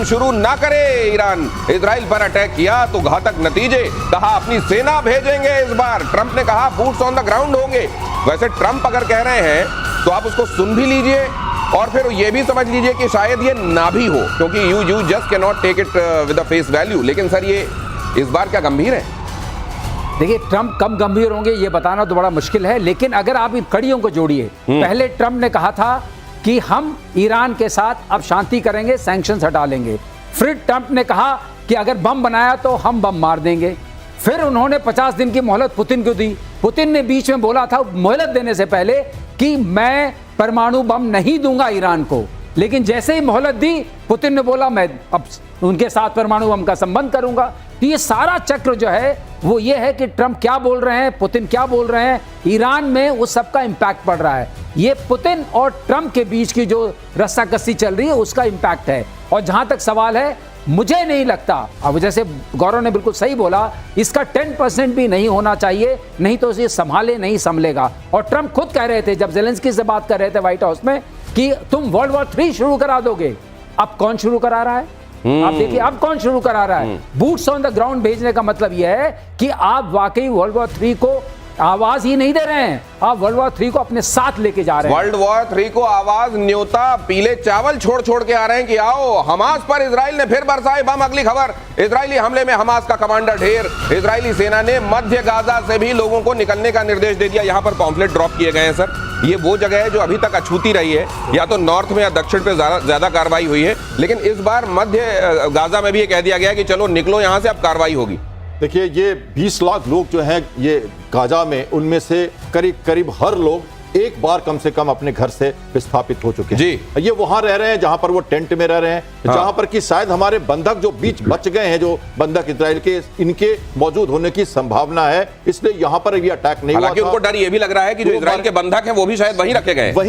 शुरू ना करे ईरान, इजराइल पर अटैक किया तो घातक नतीजे, कहा अपनी सेना भेजेंगे इस बार। ट्रंप ने कहा बूट्स ऑन द ग्राउंड होंगे। वैसे ट्रंप अगर कह रहे हैं तो आप उसको सुन भी लीजिए और फिर ये भी समझ लीजिए कि शायद ये ना भी हो, क्योंकि you just can not take it with the face value. लेकिन सर ये इस बार क्या गंभीर है? देखिए, ट्रंप कब गंभीर होंगे ये बताना तो बड़ा मुश्किल है, लेकिन अगर आप इन कड़ियों को जोड़िए, पहले ट्रंप ने कहा था कि हम ईरान के साथ अब शांति करेंगे, सैंक्शंस हटा लेंगे। फिर ट्रंप ने कहा कि अगर बम बनाया तो हम बम मार देंगे। फिर उन्होंने 50 दिन की मोहलत पुतिन को दी। पुतिन ने बीच में बोला था मोहलत देने से पहले कि मैं परमाणु बम नहीं दूंगा ईरान को, लेकिन जैसे ही मोहलत दी पुतिन ने बोला मैं अब उनके साथ परमाणु बम का संबंध करूंगा। तो ये सारा चक्र जो है वो ये है कि ट्रंप क्या बोल रहे हैं, पुतिन क्या बोल रहे हैं, ईरान में उस सब का इंपैक्ट पड़ रहा है। ये पुतिन और ट्रंप के बीच की जो रस्साकसी चल रही है उसका इंपैक्ट है। और जहां तक सवाल है, मुझे नहीं लगता, अब जैसे गौरव ने बिल्कुल सही बोला, इसका 10% भी नहीं होना चाहिए, नहीं तो ये संभाले नहीं संभलेगा। और ट्रंप खुद कह रहे थे जब ज़ेलेंस्की से बात कर रहे थे व्हाइट हाउस में कि तुम वर्ल्ड वॉर 3 शुरू करा दोगे। अब कौन शुरू करा रहा है? आप देखिए अब कौन शुरू करा रहा है। बूट्स ऑन द ग्राउंड भेजने का मतलब यह है कि आप वाकई वर्ल्ड वॉर 3 को आवाज ही नहीं दे रहे हैं, आप वर्ल्ड वॉर 3 को अपने साथ लेके जा रहे हैं। वर्ल्ड वॉर 3 को आवाज न्योता पीले चावल छोड़ छोड़ के आ रहे हैं कि आओ। हमास पर इजराइल ने फिर बरसाए बम। अगली खबर, इजरायली हमले में हमास का कमांडर ढेर। इजरायली सेना ने मध्य गाजा से भी लोगों को निकलने का निर्देश दे दिया। यहां पर पॉम्फलेट ड्रॉप किए गए हैं सर। ये वो जगह है जो अभी तक अछूती रही है, या तो नॉर्थ में या दक्षिण पे ज्यादा कार्रवाई हुई है, लेकिन इस बार मध्य गाजा में भी ये कह दिया गया कि चलो निकलो यहां से, अब कार्रवाई होगी। देखिए, ये 20 लाख लोग जो हैं ये गाजा में, उनमें से करीब हर लोग एक बार कम से कम अपने घर से विस्थापित हो चुके हैं जी। ये वहां रह रहे हैं जहां पर वो टेंट में रह रहे हैं, जहां पर कि शायद हमारे बंधक जो बीच बच गए हैं, जो बंधक इजराइल के, इनके मौजूद होने की संभावना है, इसलिए यहां पर ये अटैक नहीं हुआ। हालांकि उनको डर ये भी लग रहा है कि जो इजराइल के बंधक हैं वो भी शायद वहीं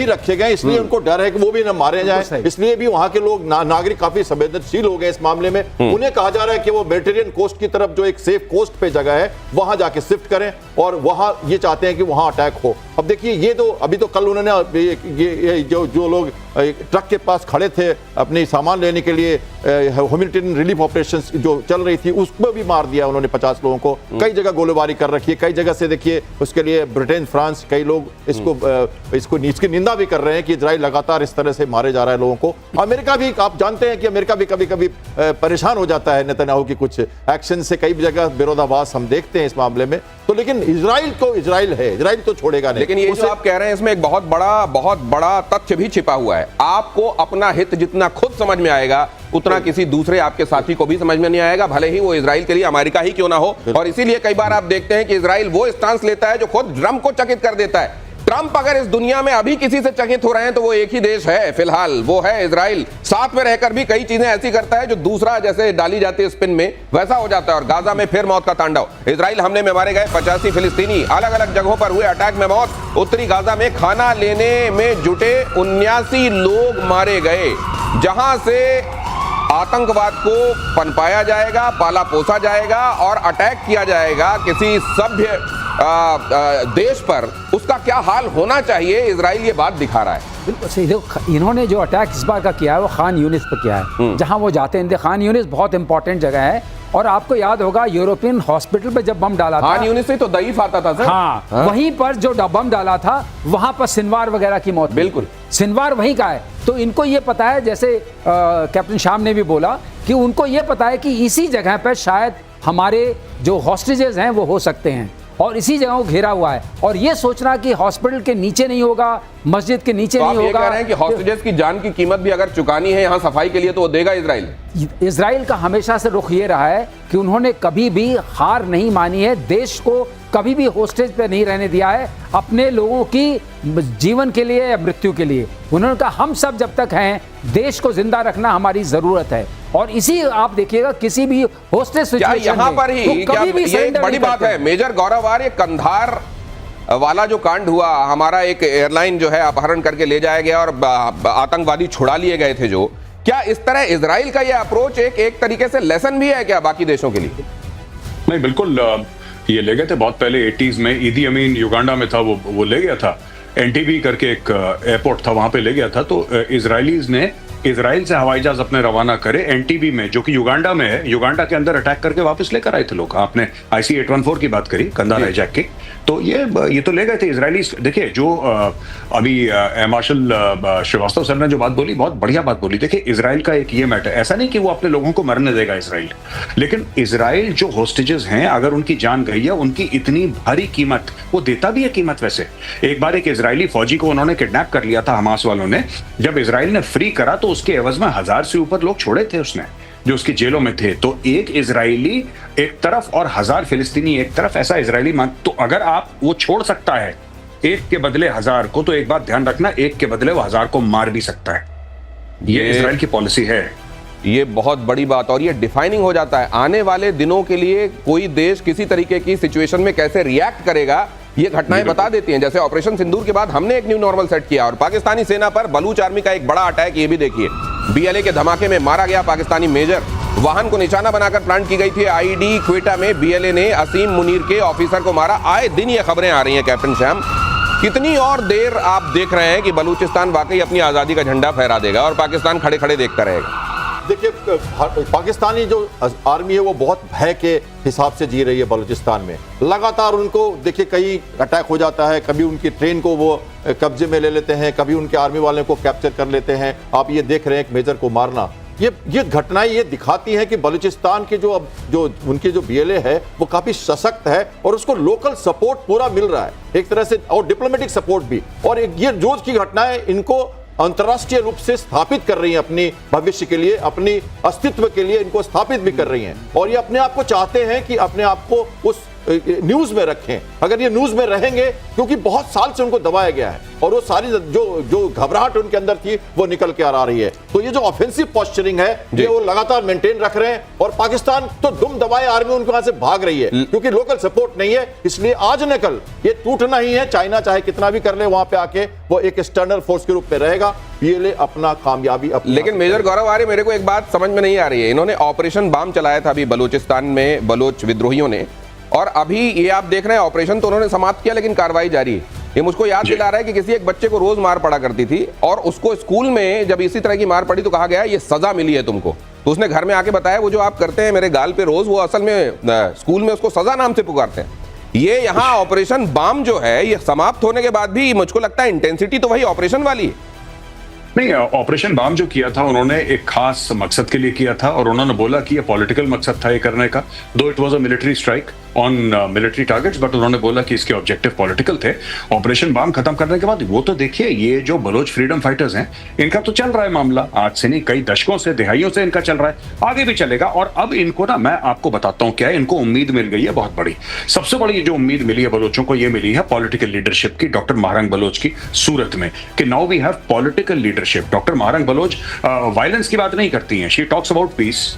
रखे गए, इसलिए उनको डर है कि वो भी न मारे जाए। इसलिए भी वहां के लोग नागरिक काफी संवेदनशील हो गए इस मामले में। उन्हें कहा जा रहा है कि वो मेडिटेरियन कोस्ट की तरफ जो एक सेफ कोस्ट पे जगह है वहां जाके शिफ्ट करें, और वहां ये चाहते हैं कि वहां अटैक हो। अब देखिए, ये तो अभी तो कल उन्होंने ये जो लोग ट्रक के पास खड़े थे अपने सामान लेने के लिए, ह्यूमैनिटेरियन रिलीफ ऑपरेशंस जो चल रही थी उसको भी मार दिया उन्होंने। 50 लोगों को कई जगह गोलीबारी कर रखी है, कई जगह से देखिए उसके लिए ब्रिटेन, फ्रांस, कई लोग इसकी निंदा भी कर रहे हैं कि इजराइल लगातार इस तरह से मारे जा रहा है लोगों को। अमेरिका भी, आप जानते हैं कि अमेरिका भी कभी कभी परेशान हो जाता है नेतन्याहू की कुछ एक्शन से, कई जगह विरोधाभास हम देखते हैं इस मामले में। तो लेकिन इजराइल तो इजराइल है, इजराइल तो छोड़ेगा नहीं। लेकिन ये जो आप कह रहे हैं इसमें एक बहुत बड़ा तथ्य भी छिपा हुआ है। आपको अपना हित जितना खुद समझ में आएगा उतना किसी दूसरे आपके साथी को भी समझ में नहीं आएगा, भले ही वो इजराइल के लिए अमेरिका ही क्यों ना हो। और इसीलिए कई बार आप देखते हैं कि इजराइल वो स्टांस लेता है जो खुद ट्रंप को चकित कर देता है। ट्रंप अगर इस दुनिया में अभी किसी से चकित हो रहे हैं तो वो एक ही देश है फिलहाल, वो है इजराइल। साथ में रहकर भी कई चीजें ऐसी करता है जो दूसरा जैसे डाली जाती है स्पिन में, वैसा हो जाता है। और गाजा में फिर मौत का तांडव। इजराइल हमले में मारे गए 85 फिलिस्तीनी, अलग अलग जगहों पर हुए अटैक में मौत। उत्तरी गाजा में खाना लेने में जुटे 79 लोग मारे गए। जहां से आतंकवाद को पनपाया जाएगा, पाला पोसा जाएगा और अटैक किया जाएगा किसी सभ्य देश पर, उसका क्या हाल होना चाहिए, इजराइल ये बात दिखा रहा है। बिल्कुल सही। देखो, इन्होंने जो अटैक इस बार का किया है वो खान यूनिस पर किया है, जहां वो जाते हैं। खान यूनिस बहुत इंपॉर्टेंट जगह है, और आपको याद होगा यूरोपियन हॉस्पिटल पे जब बम डाला था, खान यूनिस से तो दईफ आता था सर। हाँ, वहीं पर जो बम डाला था वहां पर सिनवार वगैरह की मौत। बिल्कुल, सिनवार वहीं का है। तो इनको ये पता है, जैसे कैप्टन शाम ने भी बोला कि उनको ये पता है कि इसी जगह पर शायद हमारे जो हॉस्टेजेस हैं वो हो सकते हैं, और इसी जगह को घेरा हुआ है। और ये सोचना कि हॉस्पिटल के नीचे नहीं होगा, मस्जिद के नीचे तो नहीं आप होगा। ये कह रहे हैं कि हॉस्टेजेस की जान की कीमत भी अगर चुकानी है यहाँ सफाई के लिए तो वो देगा इजराइल। इजराइल का हमेशा से रुख ये रहा है कि उन्होंने कभी भी हार नहीं मानी है, देश को कभी भी होस्टेज पे नहीं रहने दिया है, अपने लोगों की जीवन के लिए या मृत्यु के लिए। उन्होंने कहा हम सब जब तक हैं देश को जिंदा रखना हमारी जरूरत है। और इसी आप देखिएगा किसी भी होस्टेज सिचुएशन यहाँ पर ही तो कभी भी ये बड़ी बात है। मेजर गौरवार, ये कंधार वाला जो कांड हुआ, हमारा एक एयरलाइन जो है अपहरण करके ले जाया गया और आतंकवादी छुड़ा लिए गए थे, जो क्या इस तरह इजराइल का ये अप्रोच एक तरीके से लेसन भी है क्या बाकी देशों के लिए? नहीं, बिल्कुल। ये ले गए थे बहुत पहले 80s में, ईदी अमीन युगांडा में था, वो ले गया था, एनटीबी करके एक एयरपोर्ट था, वहां पे ले गया था। तो इजरायलीज ने इजराइल से हवाई जहाज अपने रवाना करे एनटीबी में, जो कि युगांडा में है, युगांडा के अंदर अटैक करके वापस लेकर आए थे लोग। आपने IC-814 की बात करी, कंधार हाईजैक की, तो ये तो ले गए थे इजरायली। देखिए जो अभी मार्शल श्रीवास्तव सर ने जो बात बोली, बहुत बढ़िया बात बोली। देखिए इजराइल का एक ये मैटर, ऐसा नहीं कि वो अपने लोगों को मरने देगा इजराइल, लेकिन इजराइल जो होस्टेजेस हैं, अगर उनकी जान गई है, उनकी इतनी भारी कीमत वो देता भी है कीमत। वैसे एक बार एक इजरायली फौजी को उन्होंने किडनैप कर लिया था हमास वालों ने, जब इजराइल ने फ्री करा तो उसके एवज में 1000 से ऊपर लोग छोड़े थे उसने, जो उसकी जेलों में थे। तो एक इजरायली एक तरफ और 1000 फिलिस्तीनी एक तरफ, ऐसा इजरायली तो अगर आप वो छोड़ सकता है एक के बदले 1000 को, तो एक बात ध्यान रखना, एक के बदले वो 1000 को मार भी सकता है। ये इजराइल की पॉलिसी है। ये बहुत बड़ी बात, और ये डिफाइनिंग हो जाता है आने वाले दिनों के लिए। कोई देश किसी तरीके की सिचुएशन में कैसे रिएक्ट करेगा, ये घटनाएं बता देती हैं। जैसे ऑपरेशन सिंदूर के बाद हमने एक न्यू नॉर्मल सेट किया, और पाकिस्तानी सेना पर बलूच आर्मी का एक बड़ा अटैक, ये भी देखिए। BLA के धमाके में मारा गया पाकिस्तानी मेजर, वाहन को निशाना बनाकर प्लांट की गई थी आईडी क्वेटा में। BLA ने असीम मुनीर के ऑफिसर को मारा। आए दिन ये खबरें आ रही हैं कैप्टन श्याम। कितनी और देर आप देख रहे हैं कि बलूचिस्तान वाकई अपनी आजादी का झंडा फहरा देगा और पाकिस्तान खड़े खड़े देखता रहेगा? देखिए पाकिस्तानी जो आर्मी है वो बहुत भय के हिसाब से जी रही है बलूचिस्तान में। लगातार उनको देखिए कहीं अटैक हो जाता है, कभी उनकी ट्रेन को वो कब्जे में ले लेते हैं, कभी उनके आर्मी वाले को कैप्चर कर लेते हैं। आप ये देख रहे हैं एक मेजर को मारना। ये घटनाएं ये दिखाती हैं कि बलूचिस्तान के जो उनकी जो BLA है वो काफी सशक्त है, और उसको लोकल सपोर्ट पूरा मिल रहा है एक तरह से, और डिप्लोमेटिक सपोर्ट भी। और ये रोज की घटनाएं इनको अंतर्राष्ट्रीय रूप से स्थापित कर रही हैं, अपनी भविष्य के लिए, अपनी अस्तित्व के लिए इनको स्थापित भी कर रही हैं। और ये अपने आप को चाहते हैं कि अपने आप को उस न्यूज में रखें। अगर ये न्यूज में रहेंगे, क्योंकि बहुत साल से उनको दबाया गया है और वो सारी जो घबराहट उनके अंदर थी वो निकल के आ रही है। तो ये जो ऑफेंसिव पोस्चरिंग है ये वो लगातार मेंटेन रख रहे हैं, और पाकिस्तान तो दुम दबाए आर्मी उनके वहां से भाग रही है, क्योंकि लोकल सपोर्ट नहीं है। इसलिए आज न कल ये टूटना ही है। चाइना चाहे कितना भी कर ले, वहां पे आके वो एक एक्सटर्नल फोर्स के रूप में रहेगा। BLA अपना कामयाबी लेकिन मेजर गौरव आर्य, मेरे को एक बात समझ में नहीं आ रही है। इन्होंने ऑपरेशन बाम चलाया था अभी बलूचिस्तान में बलोच विद्रोहियों ने, और अभी ये आप देख रहे हैं ऑपरेशन तो उन्होंने समाप्त किया, लेकिन कार्रवाई जारी है। ये मुझको याद दिला रहा है कि किसी एक बच्चे को रोज मार पड़ा करती थी, और उसको स्कूल में जब इसी तरह की मार पड़ी तो कहा गया ये सजा मिली है तुमको। तो उसने घर में आके बताया वो जो आप करते हैं मेरे गाल पे रोज, वो असल में स्कूल में उसको सजा नाम से पुकारते हैं। ये यहाँ ऑपरेशन बाम जो है ये समाप्त होने के बाद भी मुझको लगता है इंटेंसिटी तो वही ऑपरेशन वाली है। नहीं, ऑपरेशन बाम जो किया था उन्होंने एक खास मकसद के लिए किया था, और उन्होंने बोला कि ये पॉलिटिकल मकसद था ये करने का। दो it was a military strike on military targets, but उन्होंने बोला कि इसके ऑब्जेक्टिव पॉलिटिकल थे। ऑपरेशन बाम खत्म करने के बाद वो तो देखिए, ये जो बलोच फ्रीडम फाइटर्स हैं इनका तो चल रहा है मामला, आज से नहीं कई दशकों से, दिहाइयों से इनका चल रहा है, आगे भी चलेगा। और अब इनको ना, मैं आपको बताता हूं क्या है, इनको उम्मीद मिल गई है बहुत बड़ी। सबसे बड़ी जो उम्मीद मिली है बलोचों को, ये मिली है पॉलिटिकल लीडरशिप की, डॉक्टर महारंग बलोच की सूरत में, कि now we have political leadership. Doctor Mahrang Baloch violence की बात नहीं करती हैं, शी टॉक्स अबाउट पीस।